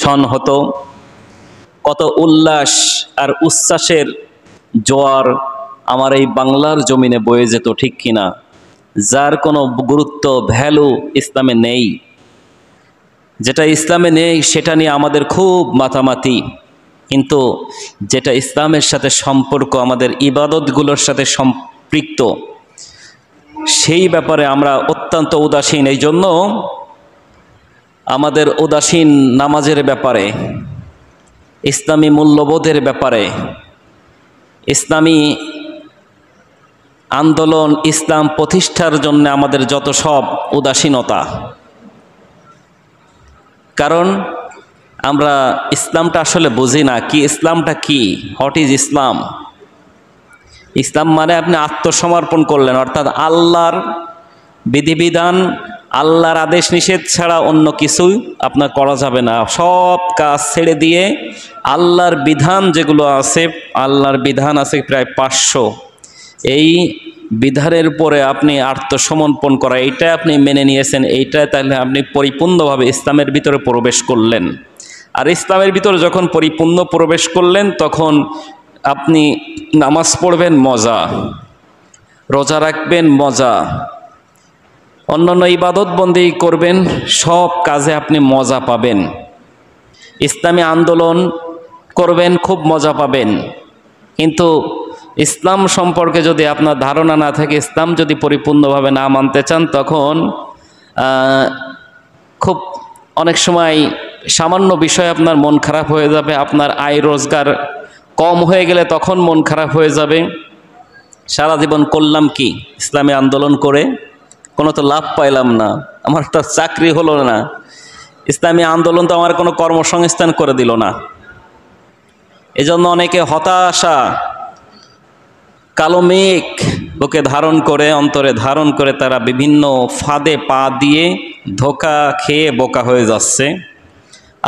ছন হতো, কত উল্লাস আর উচ্ছ্বাসের জোয়ার আমার এই বাংলার জমিনে বয়ে যেত, ঠিক কিনা? যার কোনো গুরুত্ব ভ্যালু ইসলামে নেই। যেটা ইসলামে নেই সেটা নিয়ে আমাদের খুব মাতামাতি, কিন্তু যেটা ইসলামের সাথে সম্পর্ক, আমাদের ইবাদতগুলোর সাথে সম্পৃক্ত, সেই ব্যাপারে আমরা অত্যন্ত উদাসীন। এই জন্য আমাদের উদাসীন নামাজের ব্যাপারে, ইসলামী মূল্যবোধের ব্যাপারে, ইসলামী আন্দোলন, ইসলাম প্রতিষ্ঠার জন্য আমাদের যত সব উদাসীনতা। কারণ আমরা ইসলামটা আসলে বুঝি না। কি ইসলামটা কি? হোয়াট ইজ ইসলাম? ইসলাম মানে আপনি আত্মসমর্পণ করলেন, অর্থাৎ আল্লাহর বিধিবিধান, আল্লাহর আদেশ নিষেধ ছাড়া অন্য কিছুই আপনার করা যাবে না। সব কাজ ছেড়ে দিয়ে আল্লাহর বিধান যেগুলো আছে, আল্লাহর বিধান আছে প্রায় 500, এই বিধানের পরে আপনি আত্মসমর্পণ করা, এইটা আপনি মেনে নিয়েছেন, এইটা তাহলে আপনি পরিপূর্ণভাবে ইসলামের ভিতরে প্রবেশ করলেন। আর ইসলামের ভিতরে যখন পরিপূর্ণ প্রবেশ করলেন, তখন আপনি নামাজ পড়বেন মজা, রোজা রাখবেন মজা, অন্যান্য ইবাদত বন্দেগী করবেন, সব কাজে আপনি মজা পাবেন। ইসলামী আন্দোলন করবেন, খুব মজা পাবেন। কিন্তু ইসলাম সম্পর্কে যদি আপনার ধারণা না থাকে, ইসলাম যদি পরিপূর্ণভাবে না মানতে চান, তখন খুব অনেক সময় সামান্য বিষয় আপনার মন খারাপ হয়ে যাবে। আপনার আয় রোজগার কম হয়ে গেলে তখন মন খারাপ হয়ে যাবে। সারা জীবন করলাম কি ইসলামী আন্দোলন করে? কোনো তো লাভ পাইলাম না, আমার তো চাকরি হলো না, ইসলামী আন্দোলন তো আমার কোনো কর্মসংস্থান করে দিল না। এজন্য অনেকে হতাশা, কালো মেঘ বুকে ধারণ করে, অন্তরে ধারণ করে, তারা বিভিন্ন ফাঁদে পা দিয়ে ধোঁকা খেয়ে বোকা হয়ে যাচ্ছে।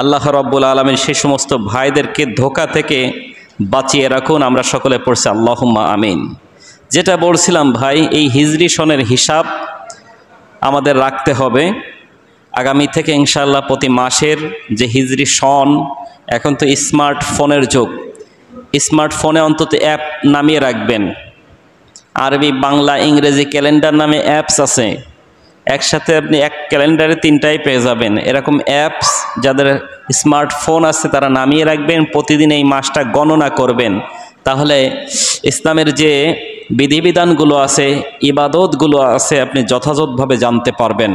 আল্লাহ রাব্বুল আলামিন সেই সমস্ত ভাইদেরকে ধোঁকা থেকে বাঁচিয়ে রাখুন। আমরা সকলে পড়ছি আল্লাহুম্মা আমিন। যেটা বলছিলাম ভাই, এই হিজরি সনের হিসাব আমাদের রাখতে হবে। আগামী থেকে ইনশাআল্লাহ প্রতি মাসের যে হিজরি সন, এখন তো স্মার্টফোনের যুগ, স্মার্টফোনে অন্তত অ্যাপ নামিয়ে রাখবেন। আরবি, বাংলা, ইংরেজি ক্যালেন্ডার নামে অ্যাপস আছে, একসাথে আপনি এক ক্যালেন্ডারে 3টাই পেয়ে যাবেন। এরকম অ্যাপস যাদের স্মার্টফোন আছে তারা নামিয়ে রাখবেন, প্রতিদিন এই মাসটা গণনা করবেন। তাহলে ইসলামের যে বিধিবিধানগুলো আছে, ইবাদতগুলো আছে, আপনি যথাযথভাবে জানতে পারবেন।